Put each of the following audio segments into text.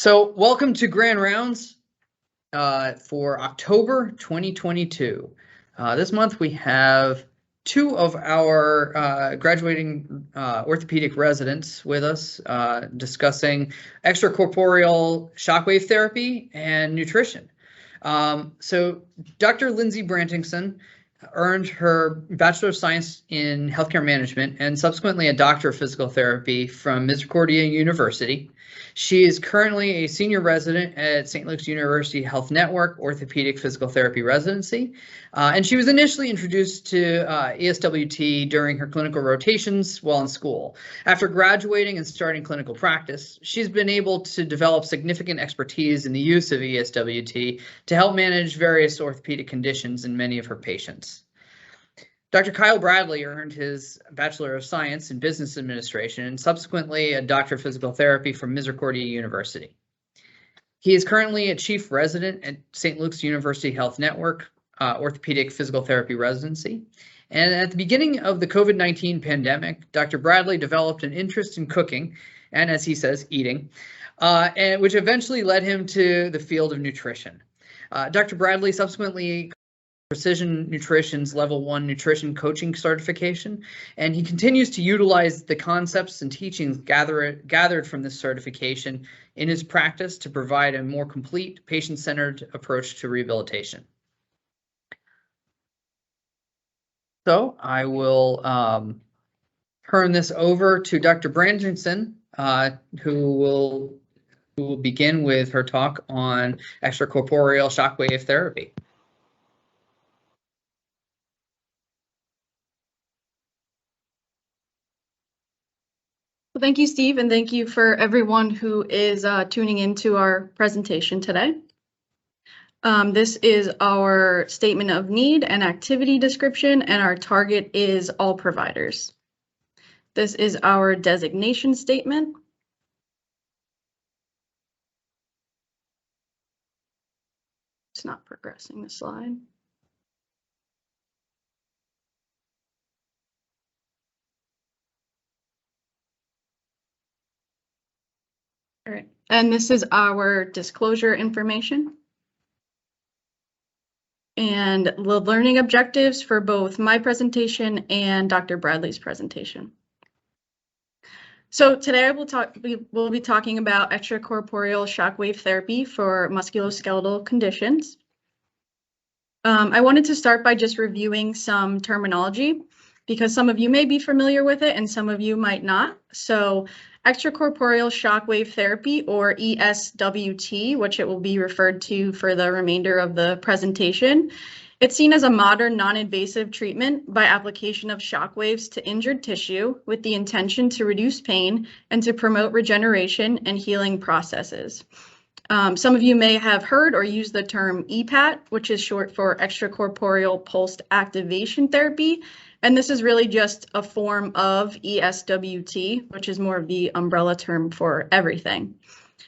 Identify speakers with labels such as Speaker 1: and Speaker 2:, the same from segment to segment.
Speaker 1: So welcome to Grand Rounds for October 2022. This month we have two of our graduating orthopedic residents with us discussing extracorporeal shockwave therapy and nutrition. So Dr. Lindsay Brantingson earned her Bachelor of Science in Healthcare Management and subsequently a Doctor of Physical Therapy from Misericordia University. She is currently a senior resident at St. Luke's University Health Network Orthopedic Physical Therapy Residency. And she was initially introduced to ESWT during her clinical rotations while in school. After graduating and starting clinical practice, she's been able to develop significant expertise in the use of ESWT to help manage various orthopedic conditions in many of her patients. Dr. Kyle Bradley earned his Bachelor of Science in Business Administration and subsequently a Doctor of Physical Therapy from Misericordia University. He is currently a Chief Resident at St. Luke's University Health Network Orthopedic Physical Therapy Residency. And at the beginning of the COVID-19 pandemic, Dr. Bradley developed an interest in cooking and, as he says, eating, and which eventually led him to the field of nutrition. Dr. Bradley subsequently Precision Nutrition's Level 1 Nutrition Coaching Certification, and he continues to utilize the concepts and teachings gathered from this certification in his practice to provide a more complete, patient-centered approach to rehabilitation. So I will turn this over to Dr. Brantingson, who will begin with her talk on extracorporeal shockwave therapy.
Speaker 2: Well, thank you, Steve, and thank you for everyone who is tuning into our presentation today. This is our statement of need and activity description, and our target is all providers. This is our designation statement. It's not progressing the slide. All right, and this is our disclosure information and the learning objectives for both my presentation and Dr. Bradley's presentation. So today we'll be talking about extracorporeal shockwave therapy for musculoskeletal conditions. I wanted to start by just reviewing some terminology because some of you may be familiar with it and some of you might not. So extracorporeal shockwave therapy, or ESWT, which it will be referred to for the remainder of the presentation. It's seen as a modern non-invasive treatment by application of shockwaves to injured tissue with the intention to reduce pain and to promote regeneration and healing processes. Some of you may have heard or used the term EPAT, which is short for extracorporeal pulsed activation therapy. And this is really just a form of ESWT, which is more of the umbrella term for everything.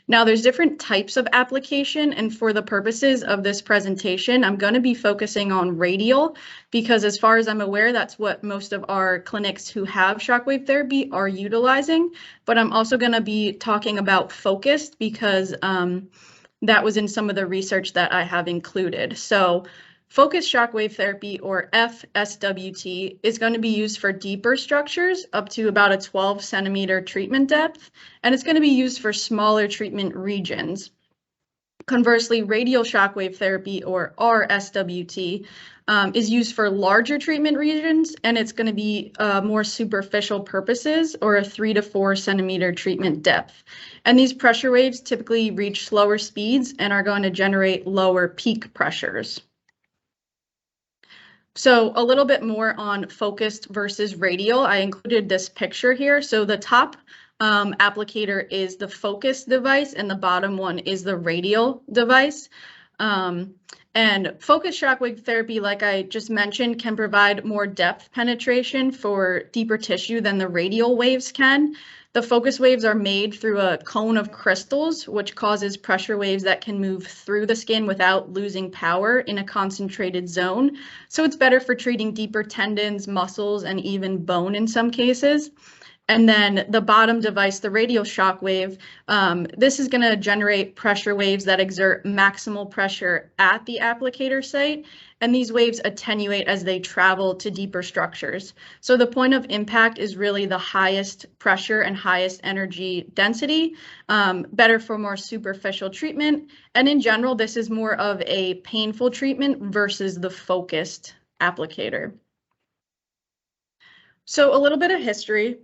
Speaker 2: Now, there's different types of application, and for the purposes of this presentation, I'm going to be focusing on radial because as far as I'm aware, that's what most of our clinics who have shockwave therapy are utilizing. But I'm also going to be talking about focused because that was in some of the research that I have included. So focused shockwave therapy, or FSWT, is going to be used for deeper structures up to about a 12 centimeter treatment depth, and it's going to be used for smaller treatment regions. Conversely, radial shockwave therapy, or RSWT, is used for larger treatment regions, and it's going to be more superficial purposes, or a 3 to 4 centimeter treatment depth. And these pressure waves typically reach slower speeds and are going to generate lower peak pressures. So a little bit more on focused versus radial. I included this picture here. So the top applicator is the focused device and the bottom one is the radial device. And focused shockwave therapy, like I just mentioned, can provide more depth penetration for deeper tissue than the radial waves can. The focus waves are made through a cone of crystals, which causes pressure waves that can move through the skin without losing power in a concentrated zone. So it's better for treating deeper tendons, muscles, and even bone in some cases. And then the bottom device, the radial shock wave, this is going to generate pressure waves that exert maximal pressure at the applicator site. And these waves attenuate as they travel to deeper structures. So the point of impact is really the highest pressure and highest energy density, better for more superficial treatment. And in general, this is more of a painful treatment versus the focused applicator. So a little bit of history.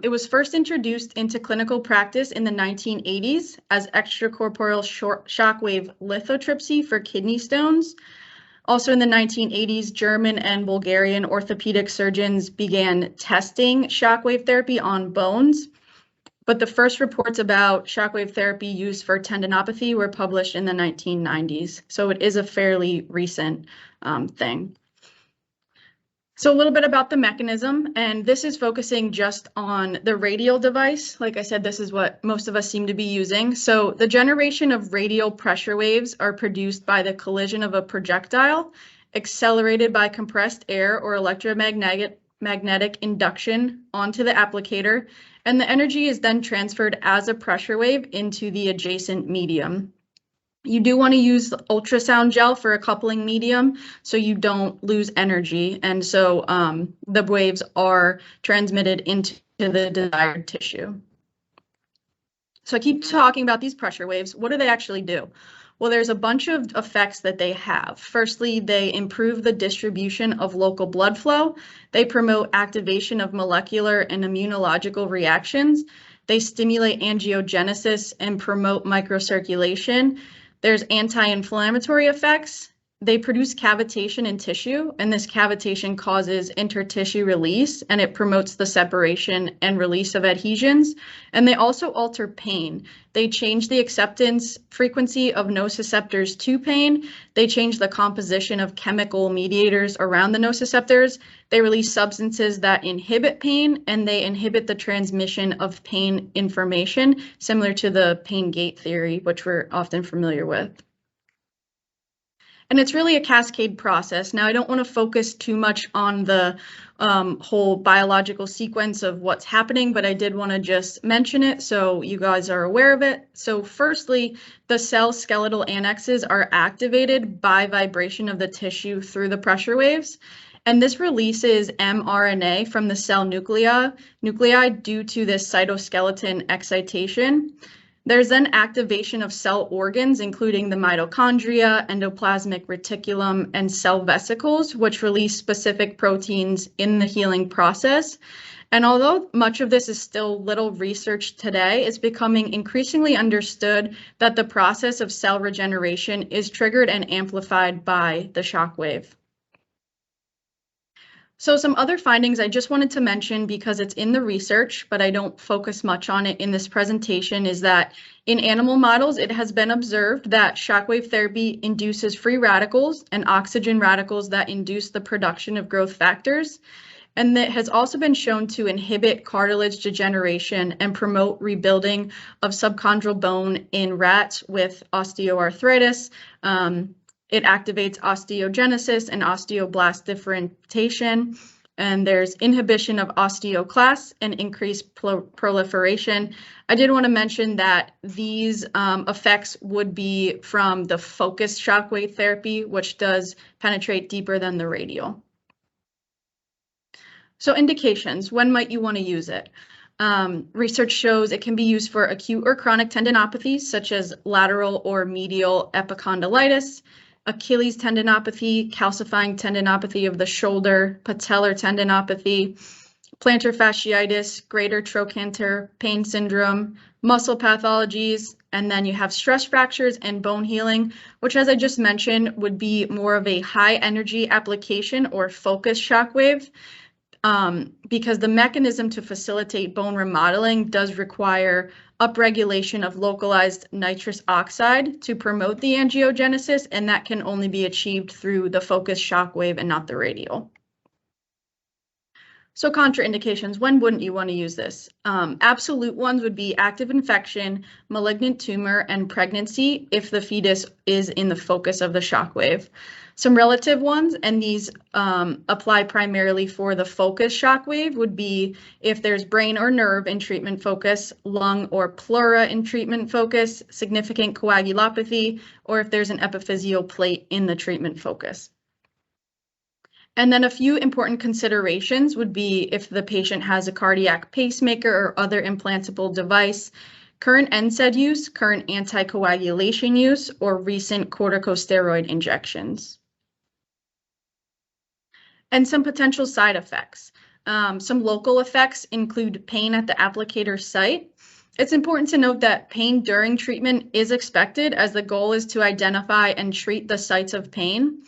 Speaker 2: It was first introduced into clinical practice in the 1980s as extracorporeal shockwave lithotripsy for kidney stones. Also in the 1980s, German and Bulgarian orthopedic surgeons began testing shockwave therapy on bones. But the first reports about shockwave therapy used for tendinopathy were published in the 1990s. So it is a fairly recent thing. So a little bit about the mechanism, and this is focusing just on the radial device. Like I said, this is what most of us seem to be using. So the generation of radial pressure waves are produced by the collision of a projectile, accelerated by compressed air or electromagnetic induction onto the applicator, and the energy is then transferred as a pressure wave into the adjacent medium. You do want to use ultrasound gel for a coupling medium so you don't lose energy. And so the waves are transmitted into the desired tissue. So I keep talking about these pressure waves. What do they actually do? Well, there's a bunch of effects that they have. Firstly, they improve the distribution of local blood flow. They promote activation of molecular and immunological reactions. They stimulate angiogenesis and promote microcirculation. There's anti-inflammatory effects. They produce cavitation in tissue, and this cavitation causes intertissue release, and it promotes the separation and release of adhesions. And they also alter pain. They change the acceptance frequency of nociceptors to pain. They change the composition of chemical mediators around the nociceptors. They release substances that inhibit pain, and they inhibit the transmission of pain information, similar to the pain gate theory, which we're often familiar with. And it's really a cascade process. Now, I don't want to focus too much on the whole biological sequence of what's happening, but I did want to just mention it so you guys are aware of it. So firstly, the cell skeletal annexes are activated by vibration of the tissue through the pressure waves. And this releases mRNA from the cell nuclei due to this cytoskeleton excitation. There's then activation of cell organs, including the mitochondria, endoplasmic reticulum, and cell vesicles, which release specific proteins in the healing process. And although much of this is still little researched today, it's becoming increasingly understood that the process of cell regeneration is triggered and amplified by the shockwave. So some other findings I just wanted to mention because it's in the research, but I don't focus much on it in this presentation, is that in animal models, it has been observed that shockwave therapy induces free radicals and oxygen radicals that induce the production of growth factors. And that has also been shown to inhibit cartilage degeneration and promote rebuilding of subchondral bone in rats with osteoarthritis. It activates osteogenesis and osteoblast differentiation, and there's inhibition of osteoclasts and increased proliferation. I did want to mention that these effects would be from the focused shockwave therapy, which does penetrate deeper than the radial. So indications, when might you want to use it? Research shows it can be used for acute or chronic tendinopathies, such as lateral or medial epicondylitis, Achilles tendinopathy, calcifying tendinopathy of the shoulder, patellar tendinopathy, plantar fasciitis, greater trochanteric pain syndrome, muscle pathologies, and then you have stress fractures and bone healing, which, as I just mentioned, would be more of a high energy application or focused shockwave. Because the mechanism to facilitate bone remodeling does require upregulation of localized nitrous oxide to promote the angiogenesis, and that can only be achieved through the focused shockwave and not the radial. So contraindications, when wouldn't you want to use this? Absolute ones would be active infection, malignant tumor, and pregnancy if the fetus is in the focus of the shockwave. Some relative ones, and these apply primarily for the focus shockwave, would be if there's brain or nerve in treatment focus, lung or pleura in treatment focus, significant coagulopathy, or if there's an epiphyseal plate in the treatment focus. And then a few important considerations would be if the patient has a cardiac pacemaker or other implantable device, current NSAID use, current anticoagulation use, or recent corticosteroid injections. And some potential side effects. Some local effects include pain at the applicator site. It's important to note that pain during treatment is expected, as the goal is to identify and treat the sites of pain.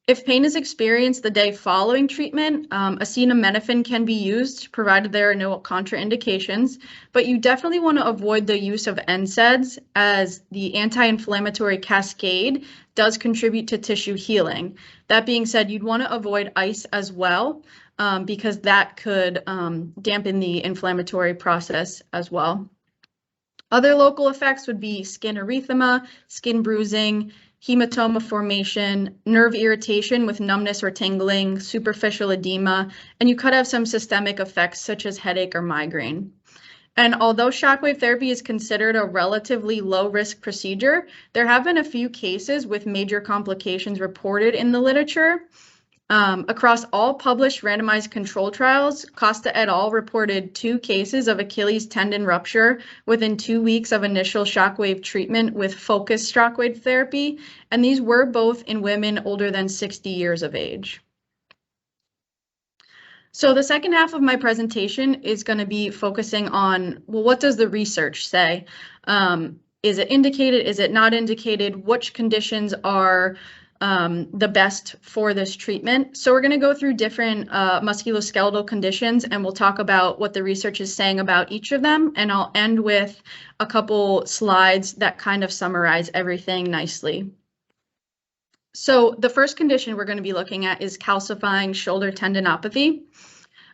Speaker 2: If pain is experienced the day following treatment, acetaminophen can be used, provided there are no contraindications, but you definitely want to avoid the use of NSAIDs, as the anti-inflammatory cascade does contribute to tissue healing. That being said, you'd want to avoid ice as well, because that could dampen the inflammatory process as well. Other local effects would be skin erythema, skin bruising, hematoma formation, nerve irritation with numbness or tingling, superficial edema, and you could have some systemic effects such as headache or migraine. And although shockwave therapy is considered a relatively low-risk procedure, there have been a few cases with major complications reported in the literature. Across all published randomized control trials, Costa et al. Reported 2 cases of Achilles tendon rupture within 2 weeks of initial shockwave treatment with focused shockwave therapy, and these were both in women older than 60 years of age. So the second half of my presentation is going to be focusing on, well, what does the research say? Is it indicated? Is it not indicated? Which conditions are the best for this treatment? So we're going to go through different musculoskeletal conditions, and we'll talk about what the research is saying about each of them, and I'll end with a couple slides that kind of summarize everything nicely. So the first condition we're going to be looking at is calcifying shoulder tendinopathy.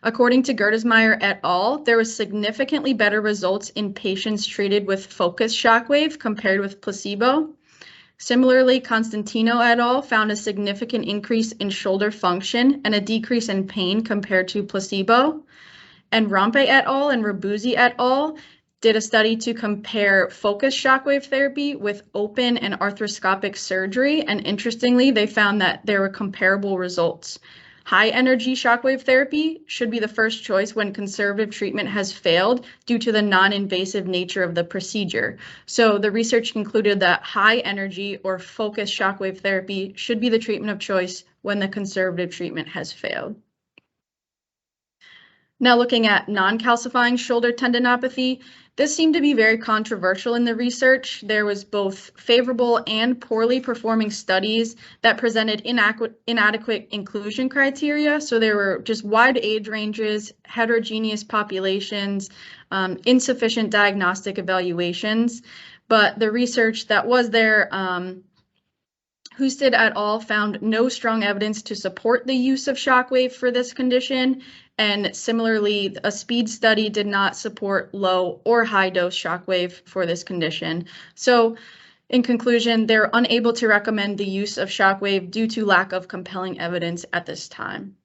Speaker 2: According to Gertesmeyer et al., there was significantly better results in patients treated with focused shockwave compared with placebo. Similarly, Constantino et al. Found a significant increase in shoulder function and a decrease in pain compared to placebo. And Rampe et al. And Rabuzzi et al. Did a study to compare focused shockwave therapy with open and arthroscopic surgery, and interestingly, they found that there were comparable results. High energy shockwave therapy should be the first choice when conservative treatment has failed due to the non-invasive nature of the procedure. So the research concluded that high energy or focused shockwave therapy should be the treatment of choice when the conservative treatment has failed. Now looking at non-calcifying shoulder tendinopathy, this seemed to be very controversial in the research. There was both favorable and poorly performing studies that presented inadequate inclusion criteria. So there were just wide age ranges, heterogeneous populations, insufficient diagnostic evaluations. But the research that was there, Husted et al. Found no strong evidence to support the use of shockwave for this condition, and similarly, a speed study did not support low or high dose shockwave for this condition. So in conclusion, they're unable to recommend the use of shockwave due to lack of compelling evidence at this time.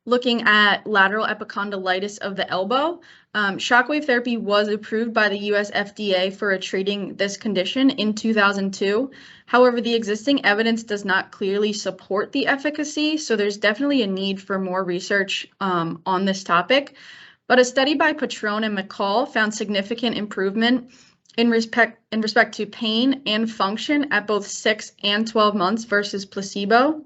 Speaker 2: Looking at lateral epicondylitis of the elbow, shockwave therapy was approved by the US FDA for treating this condition in 2002. However, the existing evidence does not clearly support the efficacy, so there's definitely a need for more research on this topic. But a study by Patrone and McCall found significant improvement in respect to pain and function at both 6 and 12 months versus placebo.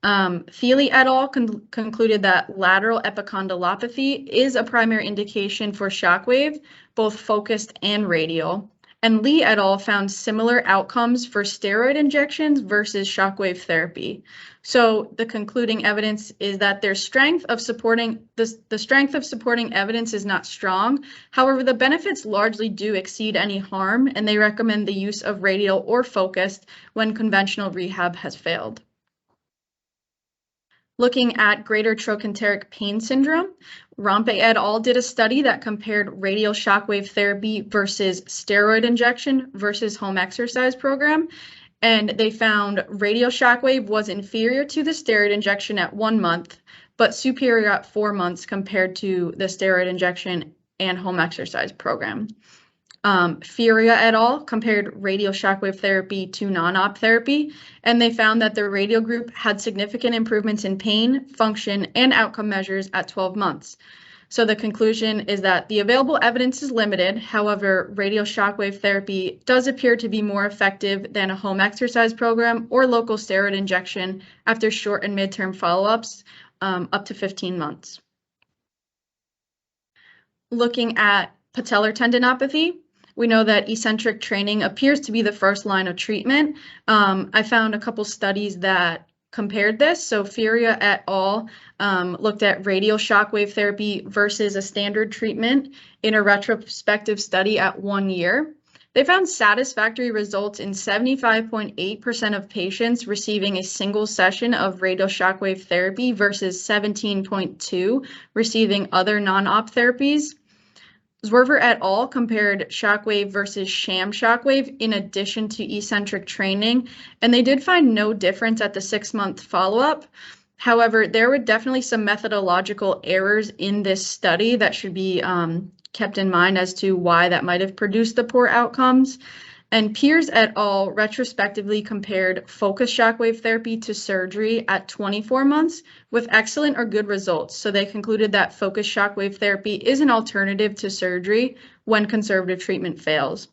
Speaker 2: Thiele et al. Concluded that lateral epicondylopathy is a primary indication for shockwave, both focused and radial. And Lee et al. Found similar outcomes for steroid injections versus shockwave therapy. So the concluding evidence is that their strength of supporting the strength of supporting evidence is not strong. However, the benefits largely do exceed any harm, and they recommend the use of radial or focused when conventional rehab has failed. Looking at greater trochanteric pain syndrome, Rompe et al. Did a study that compared radial shockwave therapy versus steroid injection versus home exercise program. And they found radial shockwave was inferior to the steroid injection at 1 month, but superior at 4 months compared to the steroid injection and home exercise program. Furia et al. Compared radial shockwave therapy to non-op therapy, and they found that the radial group had significant improvements in pain, function, and outcome measures at 12 months. So the conclusion is that the available evidence is limited. However, radial shockwave therapy does appear to be more effective than a home exercise program or local steroid injection after short and midterm follow-ups, up to 15 months. Looking at patellar tendinopathy, we know that eccentric training appears to be the first line of treatment. I found a couple studies that compared this. So Furia et al. Looked at radial shockwave therapy versus a standard treatment in a retrospective study at 1 year. They found satisfactory results in 75.8% of patients receiving a single session of radial shockwave therapy versus 17.2% receiving other non-op therapies. Zwerver et al. Compared shockwave versus sham shockwave in addition to eccentric training, and they did find no difference at the 6-month follow-up. However, there were definitely some methodological errors in this study that should be kept in mind as to why that might have produced the poor outcomes. And Piers et al. Retrospectively compared focused shockwave therapy to surgery at 24 months with excellent or good results. So they concluded that focused shockwave therapy is an alternative to surgery when conservative treatment fails.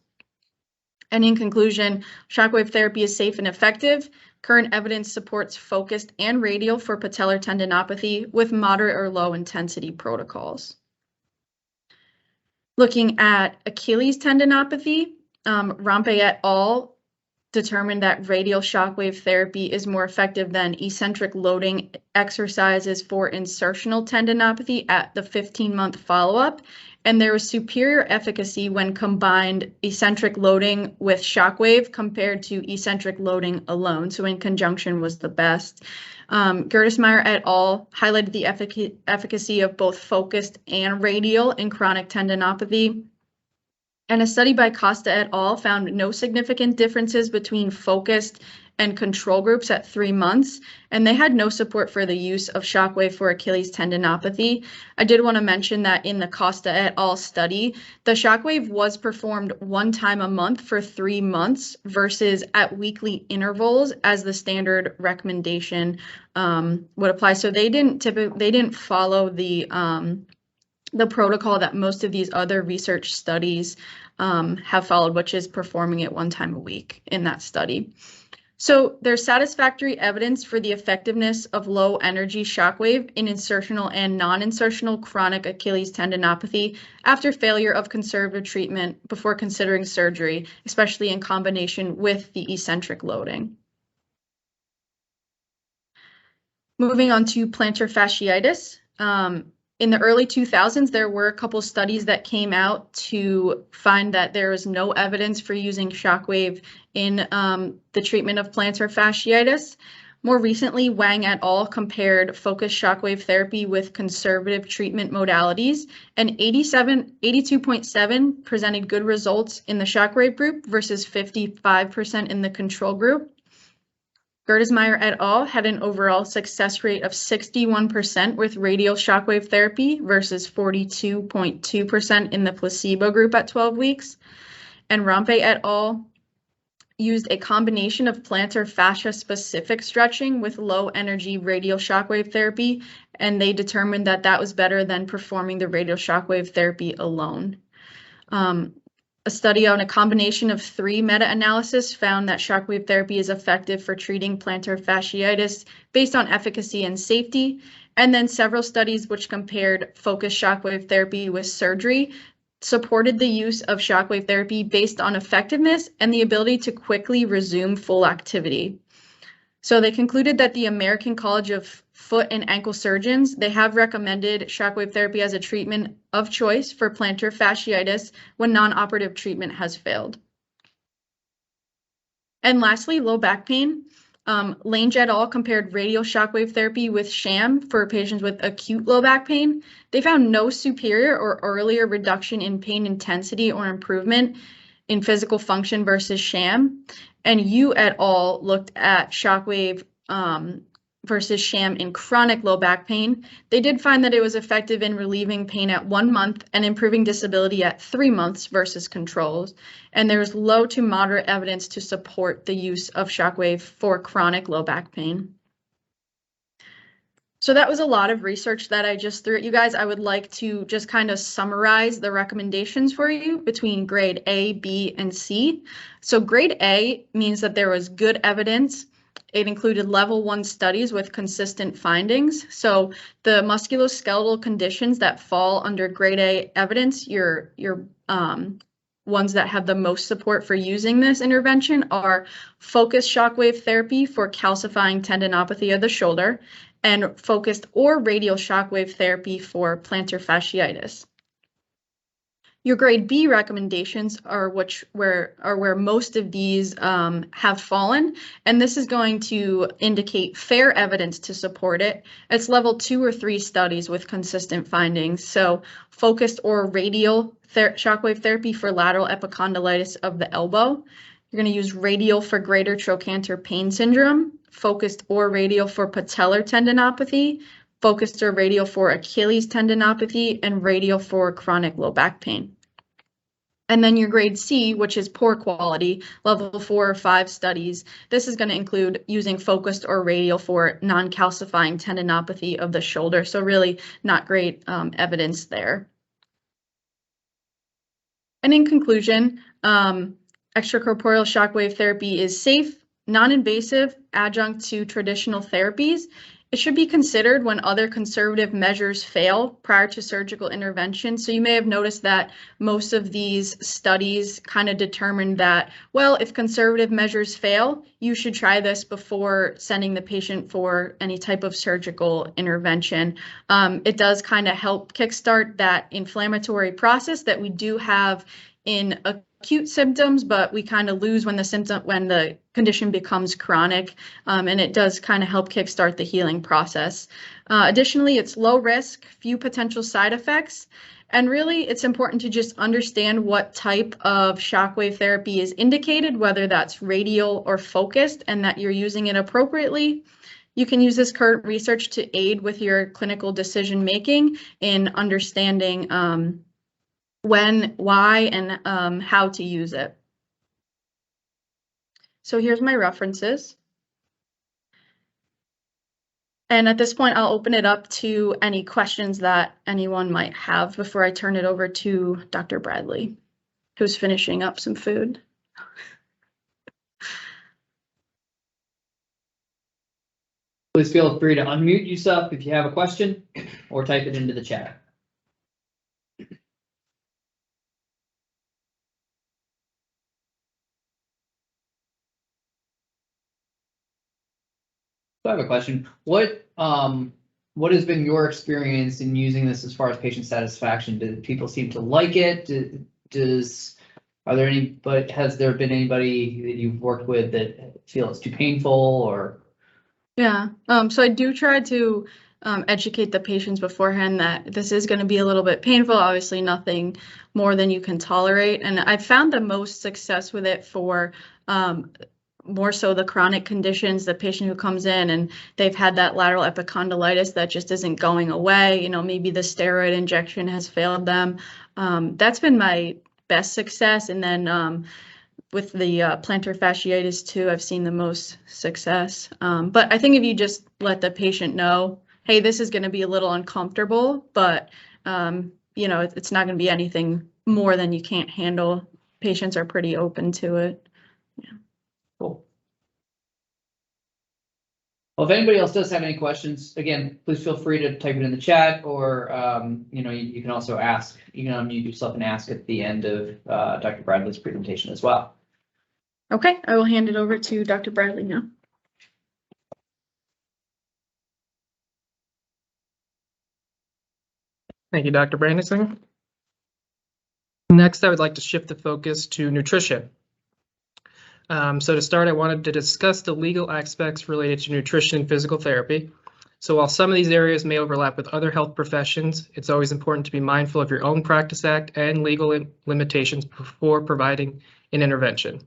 Speaker 2: And in conclusion, shockwave therapy is safe and effective. Current evidence supports focused and radial for patellar tendinopathy with moderate or low intensity protocols. Looking at Achilles tendinopathy, Rompe et al. Determined that radial shockwave therapy is more effective than eccentric loading exercises for insertional tendinopathy at the 15-month follow-up, and there was superior efficacy when combined eccentric loading with shockwave compared to eccentric loading alone, so in conjunction was the best. Gertismeyer et al. Highlighted the efficacy of both focused and radial in chronic tendinopathy. And a study by Costa et al. Found no significant differences between focused and control groups at 3 months, and they had no support for the use of shockwave for Achilles tendinopathy. I did want to mention that in the Costa et al. Study, the shockwave was performed 1 time a month for 3 months versus at weekly intervals as the standard recommendation would apply. So they didn't follow the protocol that most of these other research studies have followed, which is performing it 1 time a week in that study. So there's satisfactory evidence for the effectiveness of low energy shockwave in insertional and non-insertional chronic Achilles tendinopathy after failure of conservative treatment before considering surgery, especially in combination with the eccentric loading. Moving on to plantar fasciitis. In the early 2000s, there were a couple studies that came out to find that there is no evidence for using shockwave in the treatment of plantar fasciitis. More recently, Wang et al. Compared focused shockwave therapy with conservative treatment modalities, and 82.7% presented good results in the shockwave group versus 55% in the control group. Gertismeyer et al. Had an overall success rate of 61% with radial shockwave therapy versus 42.2% in the placebo group at 12 weeks. And Rompe et al. Used a combination of plantar fascia-specific stretching with low-energy radial shockwave therapy, and they determined that that was better than performing the radial shockwave therapy alone. A study on a combination of 3 meta-analysis found that shockwave therapy is effective for treating plantar fasciitis based on efficacy and safety, and then several studies which compared focused shockwave therapy with surgery supported the use of shockwave therapy based on effectiveness and the ability to quickly resume full activity. So they concluded that the American College of Foot and Ankle Surgeons, they have recommended shockwave therapy as a treatment of choice for plantar fasciitis when non-operative treatment has failed. And lastly, low back pain. Lange et al. Compared radial shockwave therapy with sham for patients with acute low back pain. They found no superior or earlier reduction in pain intensity or improvement in physical function versus sham. And Yu et al. Looked at shockwave versus sham in chronic low back pain. They did find that it was effective in relieving pain at 1 month and improving disability at 3 months versus controls. And there's low to moderate evidence to support the use of shockwave for chronic low back pain. So that was a lot of research that I just threw at you guys. I would like to just kind of summarize the recommendations for you between grade A, B, and C. So grade A means that there was good evidence. It included level 1 studies with consistent findings. So the musculoskeletal conditions that fall under grade A evidence, your ones that have the most support for using this intervention are focused shockwave therapy for calcifying tendinopathy of the shoulder and focused or radial shockwave therapy for plantar fasciitis. Your grade B recommendations are where most of these have fallen, and this is going to indicate fair evidence to support it. It's level 2 or 3 studies with consistent findings. So focused or radial shockwave therapy for lateral epicondylitis of the elbow. You're going to use radial for greater trochanteric pain syndrome, focused or radial for patellar tendinopathy, focused or radial for Achilles tendinopathy, and radial for chronic low back pain. And then your grade C, which is poor quality, level 4 or 5 studies. This is going to include using focused or radial for non-calcifying tendinopathy of the shoulder. So really not great evidence there. And in conclusion, extracorporeal shockwave therapy is safe, non-invasive, adjunct to traditional therapies. It should be considered when other conservative measures fail prior to surgical intervention. So you may have noticed that most of these studies kind of determined that, well, if conservative measures fail, you should try this before sending the patient for any type of surgical intervention. It does kind of help kickstart that inflammatory process that we do have in acute symptoms, but we kind of lose when the condition becomes chronic, and it does kind of help kickstart the healing process. Additionally, it's low risk, few potential side effects, and really it's important to just understand what type of shockwave therapy is indicated, whether that's radial or focused, and that you're using it appropriately. You can use this current research to aid with your clinical decision making in understanding when, why, and how to use it. So here's my references. And at this point, I'll open it up to any questions that anyone might have before I turn it over to Dr. Bradley, who's finishing up some food.
Speaker 1: Please feel free to unmute yourself if you have a question or type it into the chat. So I have a question. What has been your experience in using this as far as patient satisfaction? Do people seem to like it? Has there been anybody that you've worked with that feel it's too painful or?
Speaker 2: Yeah, so I do try to educate the patients beforehand that this is going to be a little bit painful, obviously nothing more than you can tolerate. And I've found the most success with it for more so the chronic conditions, the patient who comes in and they've had that lateral epicondylitis that just isn't going away. You know, maybe the steroid injection has failed them. That's been my best success. And then with the plantar fasciitis too, I've seen the most success. But I think if you just let the patient know, hey, this is going to be a little uncomfortable, but you know, it's not going to be anything more than you can't handle. Patients are pretty open to it. Yeah.
Speaker 1: Cool. Well, if anybody else does have any questions, again, please feel free to type it in the chat, or you know, you can also ask. You can unmute yourself and ask at the end of Dr. Bradley's presentation as well.
Speaker 2: Okay, I will hand it over to Dr. Bradley now.
Speaker 3: Thank you, Dr. Brantingson. Next, I would like to shift the focus to nutrition. So to start, I wanted to discuss the legal aspects related to nutrition and physical therapy. So while some of these areas may overlap with other health professions, it's always important to be mindful of your own practice act and legal limitations before providing an intervention.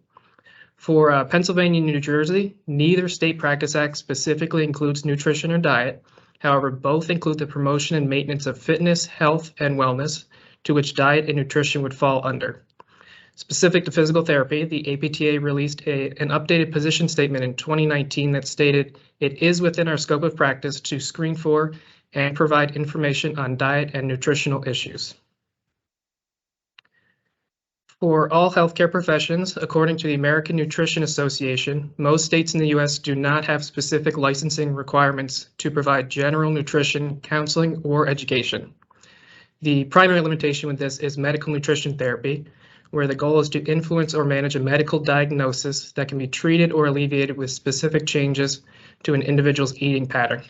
Speaker 3: For Pennsylvania and New Jersey, neither state practice act specifically includes nutrition or diet. However, both include the promotion and maintenance of fitness, health, and wellness, to which diet and nutrition would fall under. Specific to physical therapy, the APTA released an updated position statement in 2019 that stated it is within our scope of practice to screen for and provide information on diet and nutritional issues. For all healthcare professions, according to the American Nutrition Association, most states in the U.S. do not have specific licensing requirements to provide general nutrition, counseling, or education. The primary limitation with this is medical nutrition therapy, where the goal is to influence or manage a medical diagnosis that can be treated or alleviated with specific changes to an individual's eating pattern.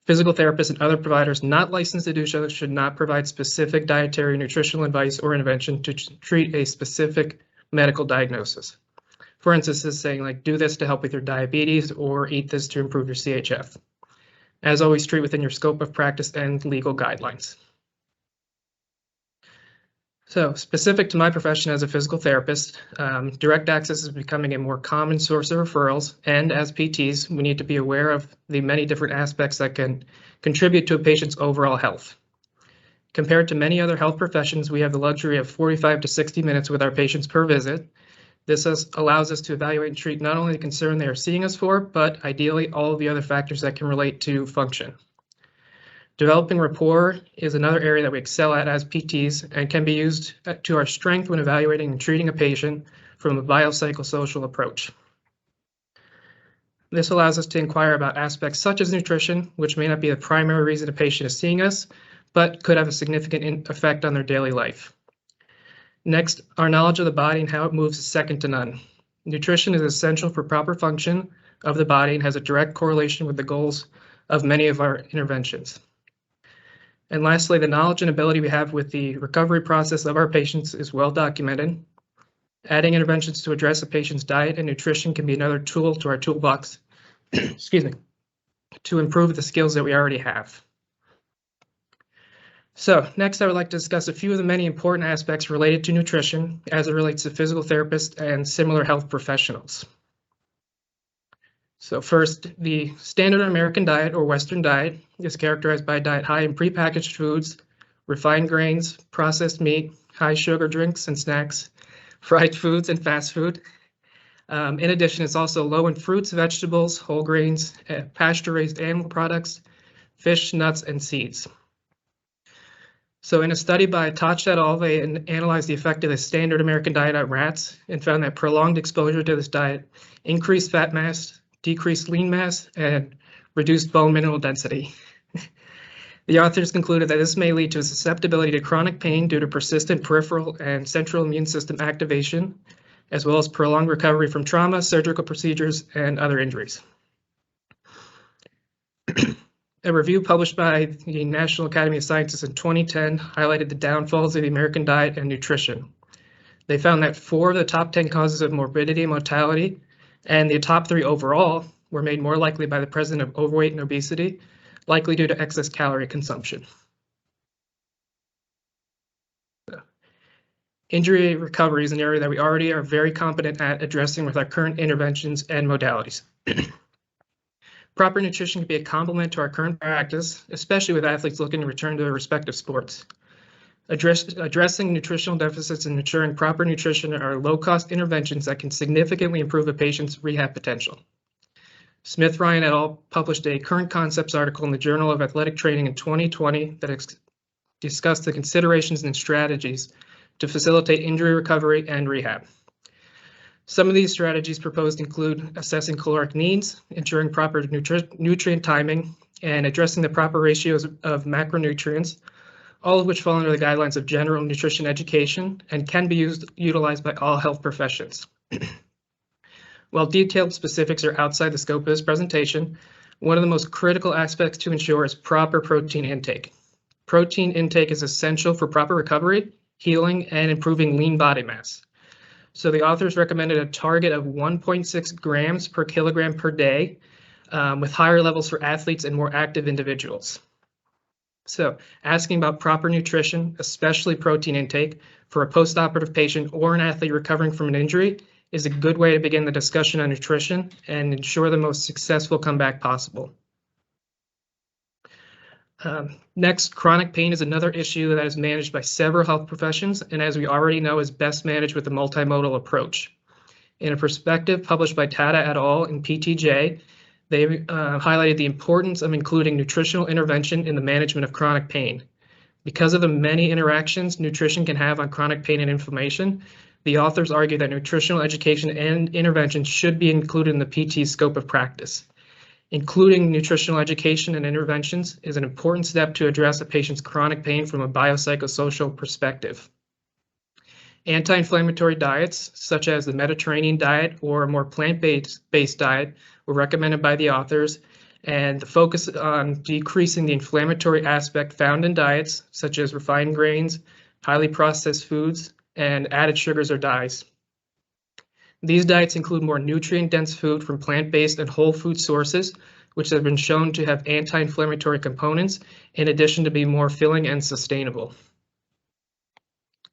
Speaker 3: Physical therapists and other providers not licensed to do so should not provide specific dietary, nutritional advice or intervention to treat a specific medical diagnosis. For instance, it's saying like, do this to help with your diabetes or eat this to improve your CHF. As always, treat within your scope of practice and legal guidelines. So specific to my profession as a physical therapist, direct access is becoming a more common source of referrals, and as PTs, we need to be aware of the many different aspects that can contribute to a patient's overall health. Compared to many other health professions, we have the luxury of 45 to 60 minutes with our patients per visit. This allows us to evaluate and treat not only the concern they are seeing us for, but ideally all of the other factors that can relate to function. Developing rapport is another area that we excel at as PTs and can be used to our strength when evaluating and treating a patient from a biopsychosocial approach. This allows us to inquire about aspects such as nutrition, which may not be the primary reason a patient is seeing us, but could have a significant effect on their daily life. Next, our knowledge of the body and how it moves is second to none. Nutrition is essential for proper function of the body and has a direct correlation with the goals of many of our interventions. And lastly, the knowledge and ability we have with the recovery process of our patients is well documented. Adding interventions to address a patient's diet and nutrition can be another tool to our toolbox, excuse me, to improve the skills that we already have. So next, I would like to discuss a few of the many important aspects related to nutrition as it relates to physical therapists and similar health professionals. So first, the standard American diet or Western diet is characterized by a diet high in prepackaged foods, refined grains, processed meat, high sugar drinks and snacks, fried foods and fast food. In addition, it's also low in fruits, vegetables, whole grains, pasture-raised animal products, fish, nuts, and seeds. So in a study by Toch et al., they analyzed the effect of the standard American diet on rats and found that prolonged exposure to this diet increased fat mass, decreased lean mass, and reduced bone mineral density. The authors concluded that this may lead to a susceptibility to chronic pain due to persistent peripheral and central immune system activation, as well as prolonged recovery from trauma, surgical procedures, and other injuries. A review published by the National Academy of Sciences in 2010 highlighted the downfalls of the American diet and nutrition. They found that 4 of the top 10 causes of morbidity and mortality, and the top 3 overall, were made more likely by the presence of overweight and obesity, likely due to excess calorie consumption. Injury recovery is an area that we already are very competent at addressing with our current interventions and modalities. Proper nutrition can be a complement to our current practice, especially with athletes looking to return to their respective sports. Addressing nutritional deficits and ensuring proper nutrition are low-cost interventions that can significantly improve a patient's rehab potential. Smith, Ryan et al. Published a current concepts article in the Journal of Athletic Training in 2020 that discussed the considerations and strategies to facilitate injury recovery and rehab. Some of these strategies proposed include assessing caloric needs, ensuring proper nutrient timing, and addressing the proper ratios of macronutrients, all of which fall under the guidelines of general nutrition education and can be utilized by all health professions. While detailed specifics are outside the scope of this presentation, one of the most critical aspects to ensure is proper protein intake. Protein intake is essential for proper recovery, healing, and improving lean body mass. So the authors recommended a target of 1.6 grams per kilogram per day, with higher levels for athletes and more active individuals. So asking about proper nutrition, especially protein intake, for a postoperative patient or an athlete recovering from an injury is a good way to begin the discussion on nutrition and ensure the most successful comeback possible. Next, chronic pain is another issue that is managed by several health professions, and as we already know, is best managed with a multimodal approach. In a perspective published by Tata et al. In PTJ, they highlighted the importance of including nutritional intervention in the management of chronic pain. Because of the many interactions nutrition can have on chronic pain and inflammation, the authors argue that nutritional education and intervention should be included in the PT's scope of practice. Including nutritional education and interventions is an important step to address a patient's chronic pain from a biopsychosocial perspective. Anti-inflammatory diets, such as the Mediterranean diet or a more plant-based diet, were recommended by the authors, and the focus on decreasing the inflammatory aspect found in diets, such as refined grains, highly processed foods, and added sugars or dyes. These diets include more nutrient-dense food from plant-based and whole food sources, which have been shown to have anti-inflammatory components, in addition to be more filling and sustainable.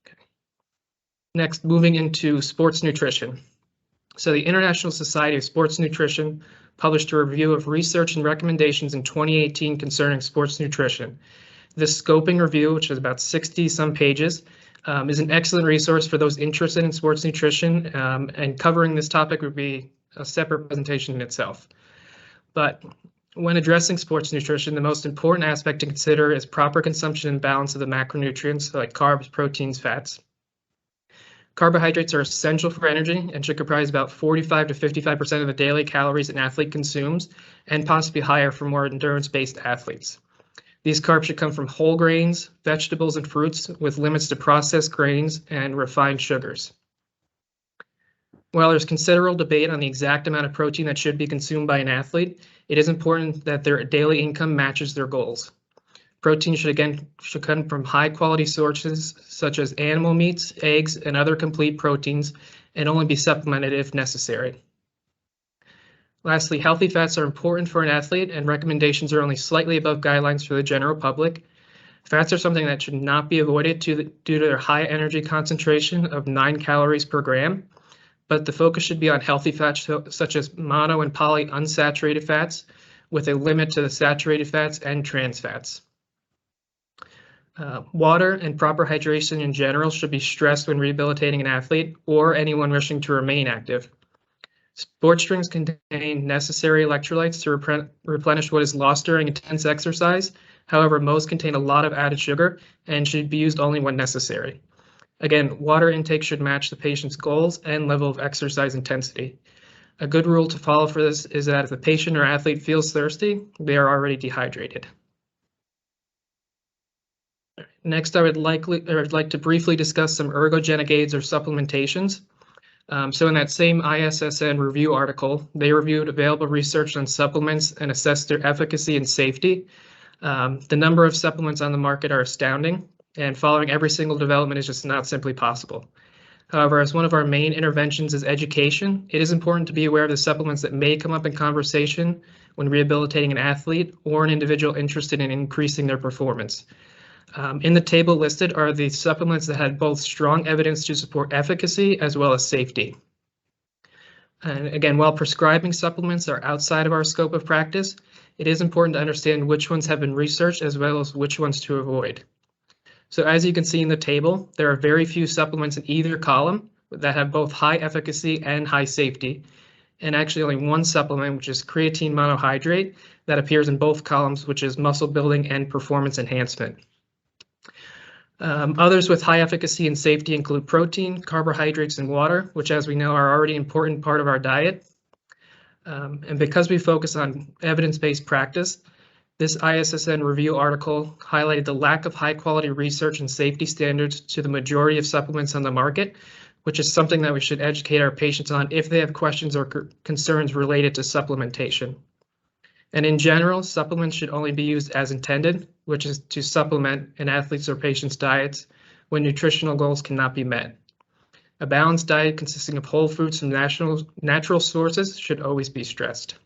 Speaker 3: Okay. Next, moving into sports nutrition. So the International Society of Sports Nutrition published a review of research and recommendations in 2018 concerning sports nutrition. This scoping review, which is about 60-some pages, is an excellent resource for those interested in sports nutrition, and covering this topic would be a separate presentation in itself. But when addressing sports nutrition, the most important aspect to consider is proper consumption and balance of the macronutrients like carbs, proteins, fats. Carbohydrates are essential for energy and should comprise about 45 to 55% of the daily calories an athlete consumes, and possibly higher for more endurance-based athletes. These carbs should come from whole grains, vegetables, and fruits, with limits to processed grains and refined sugars. While there's considerable debate on the exact amount of protein that should be consumed by an athlete, it is important that their daily income matches their goals. Protein should come from high-quality sources such as animal meats, eggs, and other complete proteins, and only be supplemented if necessary. Lastly, healthy fats are important for an athlete, and recommendations are only slightly above guidelines for the general public. Fats are something that should not be avoided due to their high energy concentration of 9 calories per gram, but the focus should be on healthy fats such as mono and poly unsaturated fats, with a limit to the saturated fats and trans fats. Water and proper hydration in general should be stressed when rehabilitating an athlete or anyone wishing to remain active. Sports drinks contain necessary electrolytes to replenish what is lost during intense exercise. However, most contain a lot of added sugar and should be used only when necessary. Again, water intake should match the patient's goals and level of exercise intensity. A good rule to follow for this is that if the patient or athlete feels thirsty, they are already dehydrated. Next, I would like to briefly discuss some ergogenic aids or supplementations. So in that same ISSN review article, they reviewed available research on supplements and assessed their efficacy and safety. The number of supplements on the market are astounding, and following every single development is just not simply possible. However, as one of our main interventions is education, it is important to be aware of the supplements that may come up in conversation when rehabilitating an athlete or an individual interested in increasing their performance. In the table listed are the supplements that had both strong evidence to support efficacy as well as safety. And again, while prescribing supplements are outside of our scope of practice, it is important to understand which ones have been researched as well as which ones to avoid. So as you can see in the table, there are very few supplements in either column that have both high efficacy and high safety, and actually only one supplement, which is creatine monohydrate, that appears in both columns, which is muscle building and performance enhancement. Others with high efficacy and safety include protein, carbohydrates, and water, which, as we know, are already an important part of our diet. And because we focus on evidence-based practice, this ISSN review article highlighted the lack of high-quality research and safety standards to the majority of supplements on the market, which is something that we should educate our patients on if they have questions or concerns related to supplementation. And in general, supplements should only be used as intended, which is to supplement an athlete's or patient's diets when nutritional goals cannot be met. A balanced diet consisting of whole foods from natural sources should always be stressed.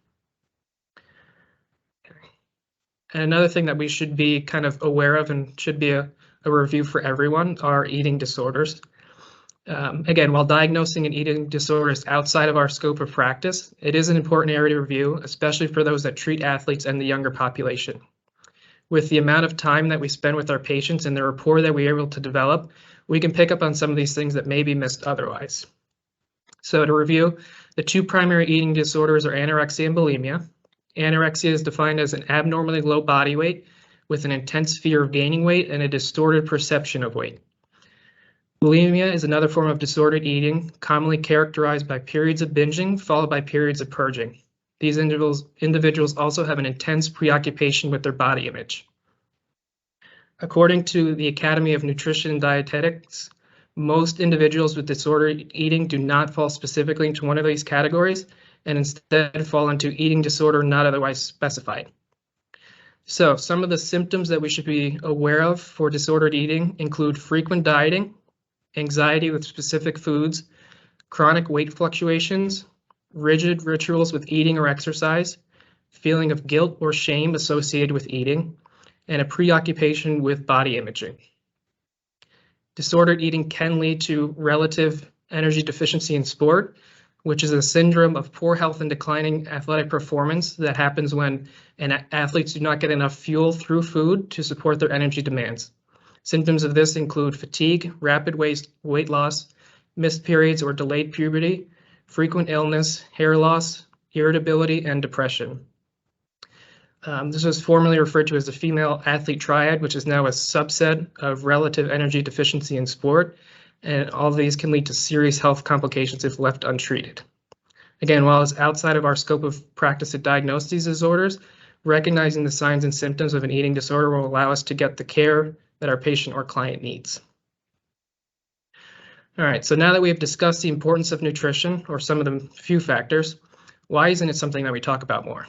Speaker 3: And another thing that we should be kind of aware of and should be a review for everyone are eating disorders. Again, while diagnosing an eating disorder is outside of our scope of practice, it is an important area to review, especially for those that treat athletes and the younger population. With the amount of time that we spend with our patients and the rapport that we're able to develop, we can pick up on some of these things that may be missed otherwise. So to review, the two primary eating disorders are anorexia and bulimia. Anorexia is defined as an abnormally low body weight with an intense fear of gaining weight and a distorted perception of weight. Bulimia is another form of disordered eating, commonly characterized by periods of binging followed by periods of purging. These individuals also have an intense preoccupation with their body image. According to the Academy of Nutrition and Dietetics, most individuals with disordered eating do not fall specifically into one of these categories and instead fall into eating disorder not otherwise specified. So some of the symptoms that we should be aware of for disordered eating include frequent dieting, anxiety with specific foods, chronic weight fluctuations, rigid rituals with eating or exercise, feeling of guilt or shame associated with eating, and a preoccupation with body imaging. Disordered eating can lead to relative energy deficiency in sport, which is a syndrome of poor health and declining athletic performance that happens when athletes do not get enough fuel through food to support their energy demands. Symptoms of this include fatigue, rapid weight loss, missed periods or delayed puberty, frequent illness, hair loss, irritability, and depression. This was formerly referred to as the female athlete triad, which is now a subset of relative energy deficiency in sport, and all of these can lead to serious health complications if left untreated. Again, while it's outside of our scope of practice to diagnose these disorders, recognizing the signs and symptoms of an eating disorder will allow us to get the care that our patient or client needs. All right, so now that we have discussed the importance of nutrition, or some of the few factors, why isn't it something that we talk about more?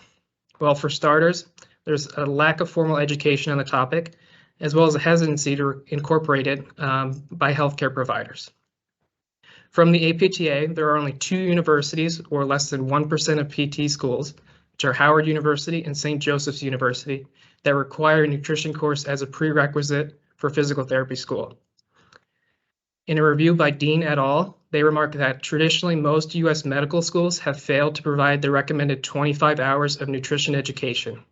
Speaker 3: Well, for starters, there's a lack of formal education on the topic, as well as a hesitancy to incorporate it by healthcare providers. From the APTA, there are only 2 universities, or less than 1% of PT schools, which are Howard University and St. Joseph's University, that require a nutrition course as a prerequisite for physical therapy school. In a review by Dean et al., they remark that traditionally most U.S. medical schools have failed to provide the recommended 25 hours of nutrition education.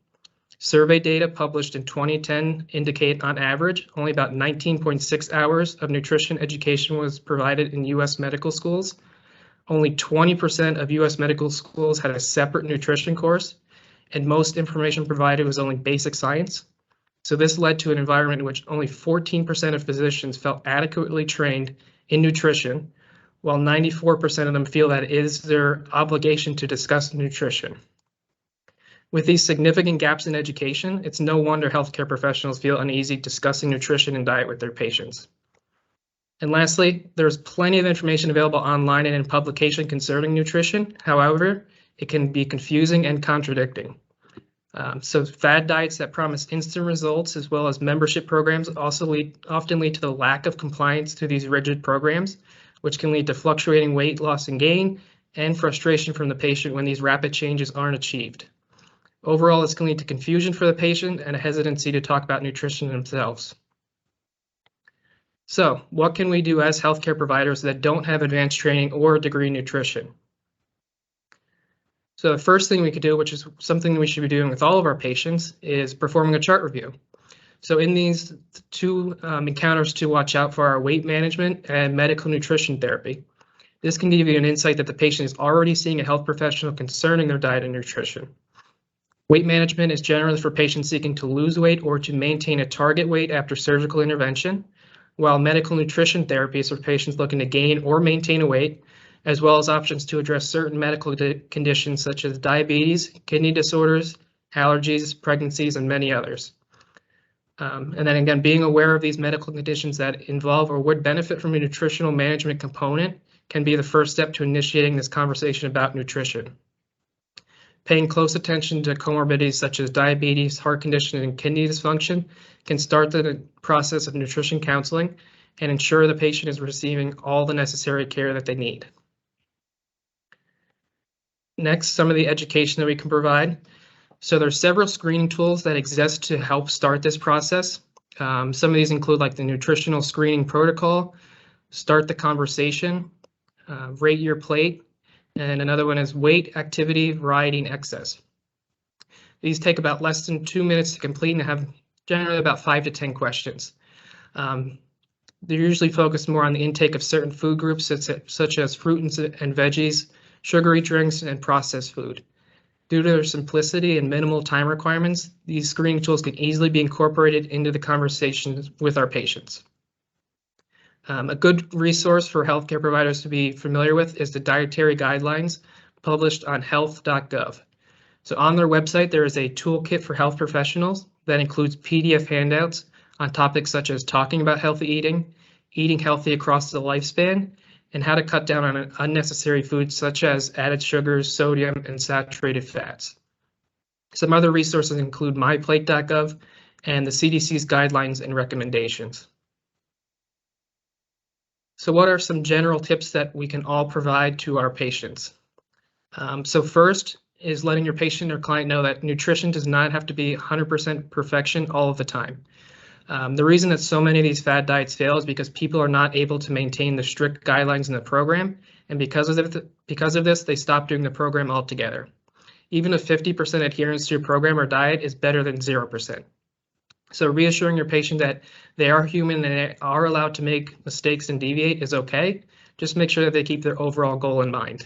Speaker 3: Survey data published in 2010 indicate on average only about 19.6 hours of nutrition education was provided in U.S. medical schools. Only 20% of U.S. medical schools had a separate nutrition course, and most information provided was only basic science. So this led to an environment in which only 14% of physicians felt adequately trained in nutrition, while 94% of them feel that it is their obligation to discuss nutrition. With these significant gaps in education, it's no wonder healthcare professionals feel uneasy discussing nutrition and diet with their patients. And lastly, there's plenty of information available online and in publication concerning nutrition. However, it can be confusing and contradicting. So fad diets that promise instant results, as well as membership programs, also often lead to the lack of compliance to these rigid programs, which can lead to fluctuating weight loss and gain and frustration from the patient when these rapid changes aren't achieved. Overall, this can lead to confusion for the patient and a hesitancy to talk about nutrition themselves. So what can we do as healthcare providers that don't have advanced training or a degree in nutrition? So the first thing we could do, which is something we should be doing with all of our patients, is performing a chart review. So in these 2 encounters to watch out for are weight management and medical nutrition therapy. This can give you an insight that the patient is already seeing a health professional concerning their diet and nutrition. Weight management is generally for patients seeking to lose weight or to maintain a target weight after surgical intervention, while medical nutrition therapy is for patients looking to gain or maintain a weight, as well as options to address certain medical conditions such as diabetes, kidney disorders, allergies, pregnancies, and many others. And then again, being aware of these medical conditions that involve or would benefit from a nutritional management component can be the first step to initiating this conversation about nutrition. Paying close attention to comorbidities such as diabetes, heart condition, and kidney dysfunction can start the process of nutrition counseling and ensure the patient is receiving all the necessary care that they need. Next, some of the education that we can provide. So there's several screening tools that exist to help start this process. Some of these include like the nutritional screening protocol, Start the Conversation, Rate Your Plate, and another one is Weight, Activity, Variety, and Excess. These take about less than 2 minutes to complete and have generally about 5 to 10 questions. They're usually focused more on the intake of certain food groups such as fruit and veggies, sugary drinks, and processed food. Due to their simplicity and minimal time requirements, these screening tools can easily be incorporated into the conversations with our patients. A good resource for healthcare providers to be familiar with is the dietary guidelines published on health.gov. So on their website, there is a toolkit for health professionals that includes PDF handouts on topics such as talking about healthy eating, eating healthy across the lifespan, and how to cut down on unnecessary foods such as added sugars, sodium, and saturated fats. Some other resources include myplate.gov and the CDC's guidelines and recommendations. So what are some general tips that we can all provide to our patients? So first is letting your patient or client know that nutrition does not have to be 100% perfection all of the time. The reason that so many of these fad diets fail is because people are not able to maintain the strict guidelines in the program, and because of this, they stop doing the program altogether. Even a 50% adherence to your program or diet is better than 0%. So reassuring your patient that they are human and they are allowed to make mistakes and deviate is okay. Just make sure that they keep their overall goal in mind.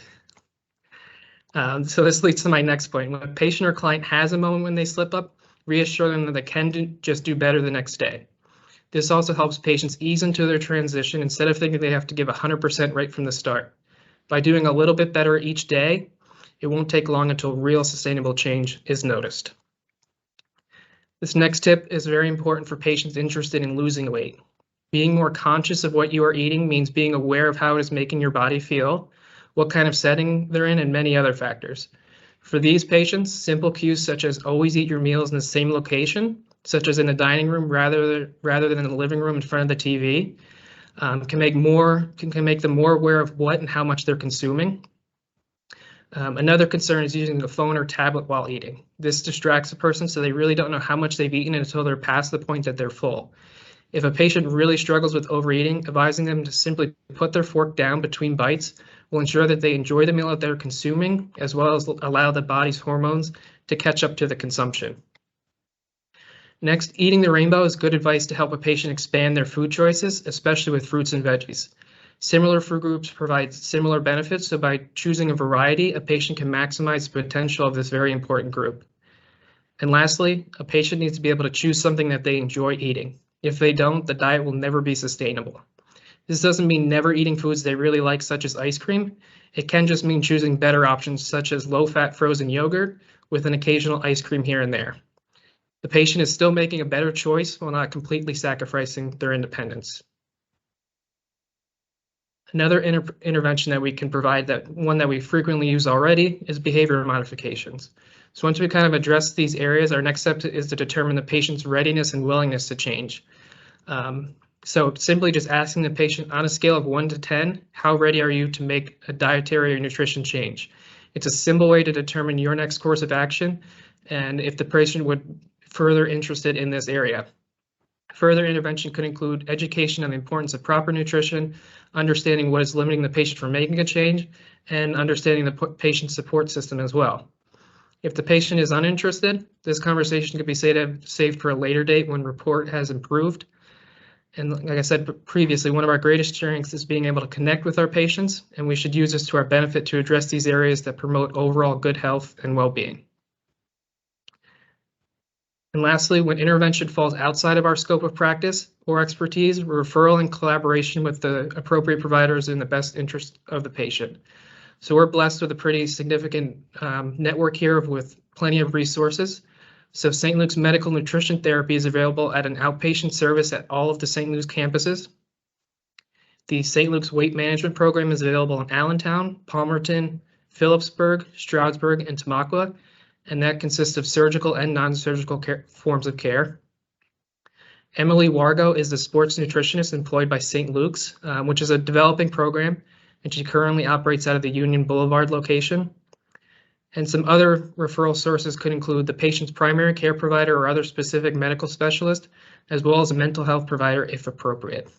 Speaker 3: So this leads to my next point. When a patient or client has a moment when they slip up, reassure them that they can just do better the next day. This also helps patients ease into their transition instead of thinking they have to give 100% right from the start. By doing a little bit better each day, it won't take long until real sustainable change is noticed. This next tip is very important for patients interested in losing weight. Being more conscious of what you are eating means being aware of how it is making your body feel, what kind of setting they're in, and many other factors. For these patients, simple cues such as always eat your meals in the same location, such as in the dining room rather than in the living room in front of the TV, can make them more aware of what and how much they're consuming. Another concern is using a phone or tablet while eating. This distracts a person, so they really don't know how much they've eaten until they're past the point that they're full. If a patient really struggles with overeating, advising them to simply put their fork down between bites will ensure that they enjoy the meal that they're consuming, as well as allow the body's hormones to catch up to the consumption. Next, eating the rainbow is good advice to help a patient expand their food choices, especially with fruits and veggies. Similar food groups provide similar benefits, so by choosing a variety, a patient can maximize the potential of this very important group. And lastly, a patient needs to be able to choose something that they enjoy eating. If they don't, the diet will never be sustainable. This doesn't mean never eating foods they really like, such as ice cream. It can just mean choosing better options, such as low-fat frozen yogurt with an occasional ice cream here and there. The patient is still making a better choice while not completely sacrificing their independence. Another intervention that we can provide, one that we frequently use already, is behavior modifications. So once we kind of address these areas, our next step is to determine the patient's readiness and willingness to change. So simply just asking the patient on a scale of 1 to 10, how ready are you to make a dietary or nutrition change? It's a simple way to determine your next course of action and if the patient would further interested in this area. Further intervention could include education on the importance of proper nutrition, understanding what is limiting the patient from making a change, and understanding the patient support system as well. If the patient is uninterested, this conversation could be saved for a later date when rapport has improved. And like I said previously, one of our greatest strengths is being able to connect with our patients, and we should use this to our benefit to address these areas that promote overall good health and well-being. And lastly, when intervention falls outside of our scope of practice or expertise, referral and collaboration with the appropriate providers in the best interest of the patient. So we're blessed with a pretty significant network here with plenty of resources. So St. Luke's Medical Nutrition Therapy is available at an outpatient service at all of the St. Luke's campuses. The St. Luke's Weight Management Program is available in Allentown, Palmerton, Phillipsburg, Stroudsburg, and Tamaqua, and that consists of surgical and non-surgical forms of care. Emily Wargo is the sports nutritionist employed by St. Luke's, which is a developing program, and she currently operates out of the Union Boulevard location. And some other referral sources could include the patient's primary care provider or other specific medical specialist, as well as a mental health provider if appropriate.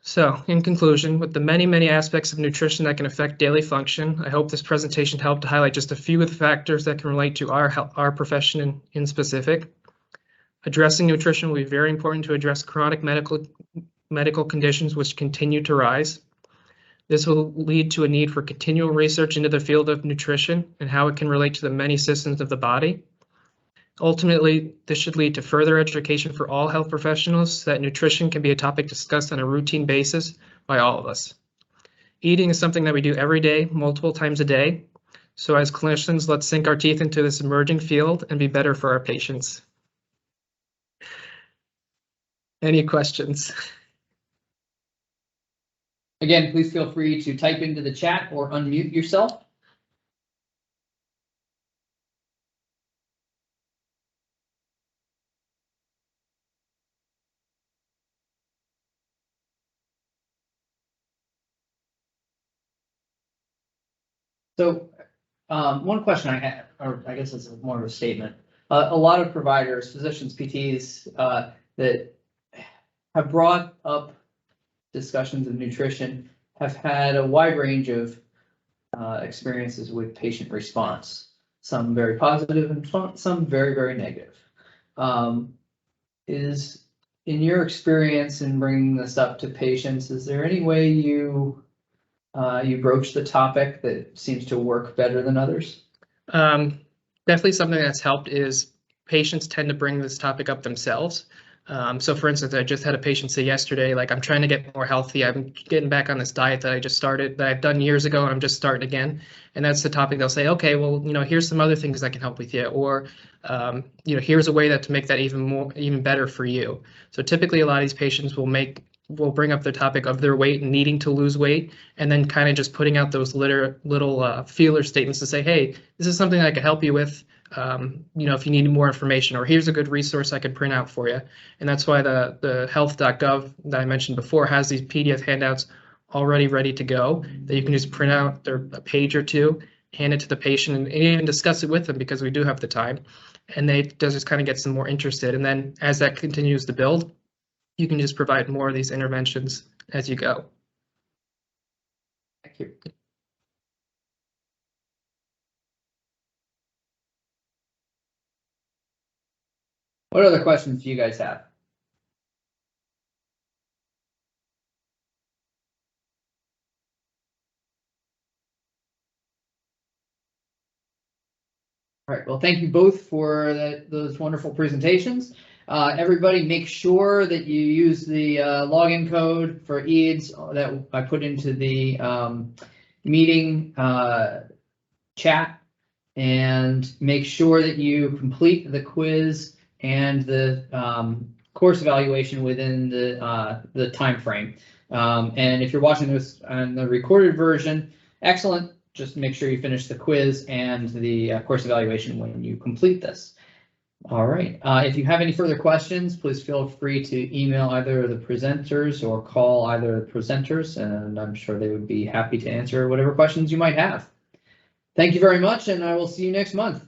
Speaker 3: So, in conclusion, with the many aspects of nutrition that can affect daily function, I hope this presentation helped to highlight just a few of the factors that can relate to our profession in specific. Addressing nutrition will be very important to address chronic medical conditions which continue to rise. This will lead to a need for continual research into the field of nutrition and how it can relate to the many systems of the body. Ultimately, this should lead to further education for all health professionals so that nutrition can be a topic discussed on a routine basis by all of us. Eating is something that we do every day, multiple times a day. So as clinicians, let's sink our teeth into this emerging field and be better for our patients. Any questions?
Speaker 1: Again, please feel free to type into the chat or unmute yourself. So one question I have, or I guess it's more of a statement. A lot of providers, physicians, PTs that have brought up discussions of nutrition have had a wide range of experiences with patient response, some very positive and some very negative. Is in your experience in bringing this up to patients, is there any way you broach the topic that seems to work better than others?
Speaker 3: Definitely something that's helped is patients tend to bring this topic up themselves. So for instance, I just had a patient say yesterday, like, I'm trying to get more healthy. I'm getting back on this diet that I just started, that I've done years ago, and I'm just starting again. And that's the topic. They'll say, okay, well, here's some other things that can help with you, or, here's a way to make that even better for you. So typically a lot of these patients will bring up the topic of their weight and needing to lose weight, and then kind of just putting out those little feeler statements to say, hey, this is something I could help you with. If you need more information, or here's a good resource I could print out for you. And that's why the health.gov that I mentioned before has these PDF handouts already ready to go that you can just print out a page or two, hand it to the patient, and even discuss it with them, because we do have the time, and they just kind of get some more interested. And then as that continues to build, you can just provide more of these interventions as you go.
Speaker 1: Thank you. What other questions do you guys have? All right, well, thank you both for those wonderful presentations. Everybody make sure that you use the login code for EADS that I put into the meeting chat, and make sure that you complete the quiz and the course evaluation within the time frame. And if you're watching this on the recorded version, excellent. Just make sure you finish the quiz and the course evaluation when you complete this. All right. If you have any further questions, please feel free to email either the presenters or call either the presenters, and I'm sure they would be happy to answer whatever questions you might have. Thank you very much, and I will see you next month.